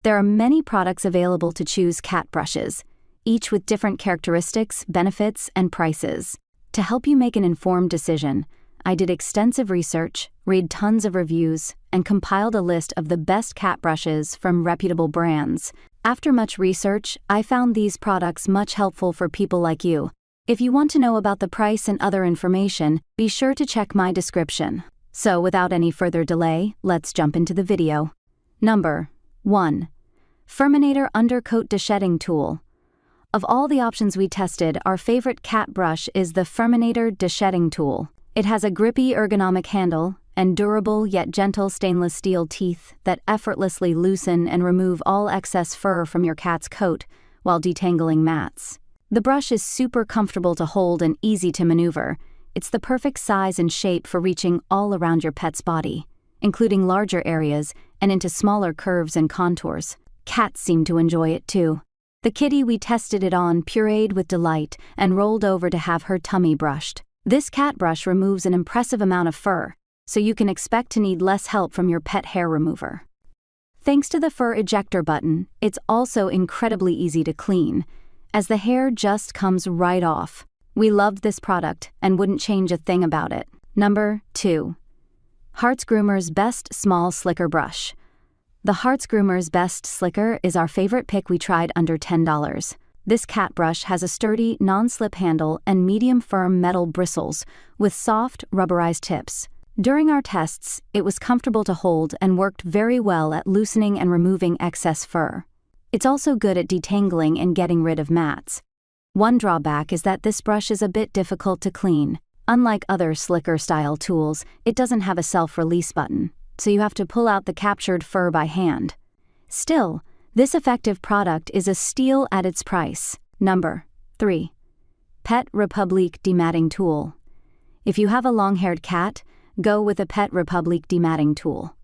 There are many products available to choose cat brushes, each with different characteristics, benefits, and prices. To help you make an informed decision, I did extensive research, read tons of reviews, and compiled a list of the best cat brushes from reputable brands. After much research, I found these products much helpful for people like you. If you want to know about the price and other information, be sure to check my description. So without any further delay, let's jump into the video. Number 1. FURminator Undercoat deShedding Tool. Of all the options we tested, our favorite cat brush is the FURminator deShedding Tool. It has a grippy ergonomic handle and durable yet gentle stainless steel teeth that effortlessly loosen and remove all excess fur from your cat's coat while detangling mats. The brush is super comfortable to hold and easy to maneuver. It's the perfect size and shape for reaching all around your pet's body, including larger areas and into smaller curves and contours. Cats seem to enjoy it too. The kitty we tested it on pureed with delight and rolled over to have her tummy brushed. This cat brush removes an impressive amount of fur, so you can expect to need less help from your pet hair remover. Thanks to the fur ejector button, it's also incredibly easy to clean, as the hair just comes right off. We loved this product and wouldn't change a thing about it. Number 2. HARTZ Groomer's Best Small Slicker Brush. The HARTZ Groomer's Best Slicker is our favorite pick we tried under $10. This cat brush has a sturdy, non-slip handle and medium-firm metal bristles with soft, rubberized tips. During our tests, it was comfortable to hold and worked very well at loosening and removing excess fur. It's also good at detangling and getting rid of mats. One drawback is that this brush is a bit difficult to clean. Unlike other slicker-style tools, it doesn't have a self-release button, so you have to pull out the captured fur by hand. Still, this effective product is a steal at its price. Number 3. Pet Republique Dematting Tool. If you have a long-haired cat, go with a Pet Republique Dematting Tool.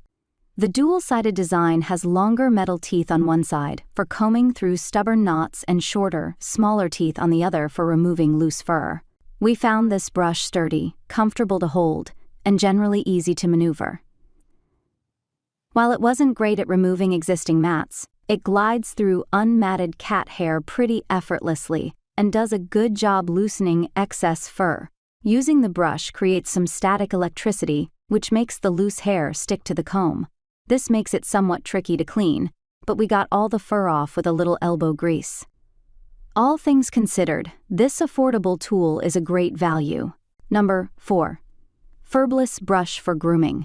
The dual-sided design has longer metal teeth on one side for combing through stubborn knots and shorter, smaller teeth on the other for removing loose fur. We found this brush sturdy, comfortable to hold, and generally easy to maneuver. While it wasn't great at removing existing mats, it glides through unmatted cat hair pretty effortlessly and does a good job loosening excess fur. Using the brush creates some static electricity, which makes the loose hair stick to the comb. This makes it somewhat tricky to clean, but we got all the fur off with a little elbow grease. All things considered, this affordable tool is a great value. Number 4. Furbliss Brush for Grooming.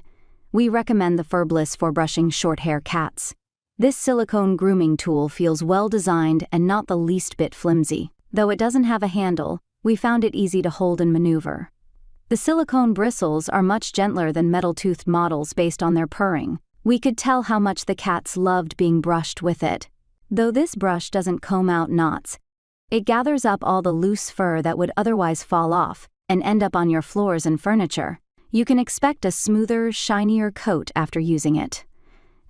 We recommend the Furbliss for brushing short-hair cats. This silicone grooming tool feels well-designed and not the least bit flimsy. Though it doesn't have a handle, we found it easy to hold and maneuver. The silicone bristles are much gentler than metal-toothed models based on their purring. We could tell how much the cats loved being brushed with it. Though this brush doesn't comb out knots, it gathers up all the loose fur that would otherwise fall off and end up on your floors and furniture. You can expect a smoother, shinier coat after using it.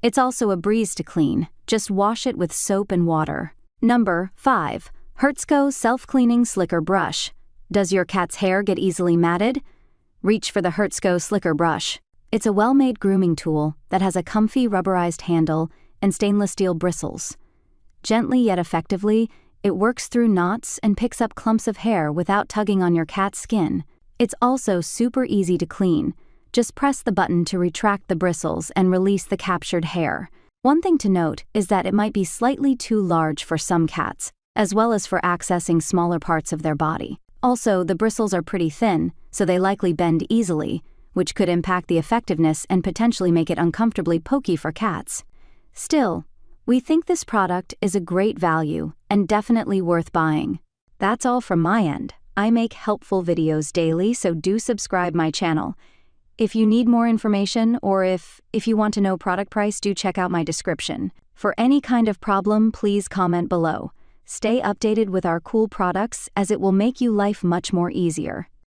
It's also a breeze to clean. Just wash it with soap and water. Number 5. Hertzko Self-Cleaning Slicker Brush. Does your cat's hair get easily matted? Reach for the Hertzko Slicker Brush. It's a well-made grooming tool that has a comfy rubberized handle and stainless steel bristles. Gently yet effectively, it works through knots and picks up clumps of hair without tugging on your cat's skin. It's also super easy to clean. Just press the button to retract the bristles and release the captured hair. One thing to note is that it might be slightly too large for some cats, as well as for accessing smaller parts of their body. Also, the bristles are pretty thin, so they likely bend easily, which could impact the effectiveness and potentially make it uncomfortably pokey for cats. Still, we think this product is a great value and definitely worth buying. That's all from my end. I make helpful videos daily, so do subscribe my channel. If you need more information or if you want to know product price, do check out my description. For any kind of problem, please comment below. Stay updated with our cool products as it will make you life much more easier.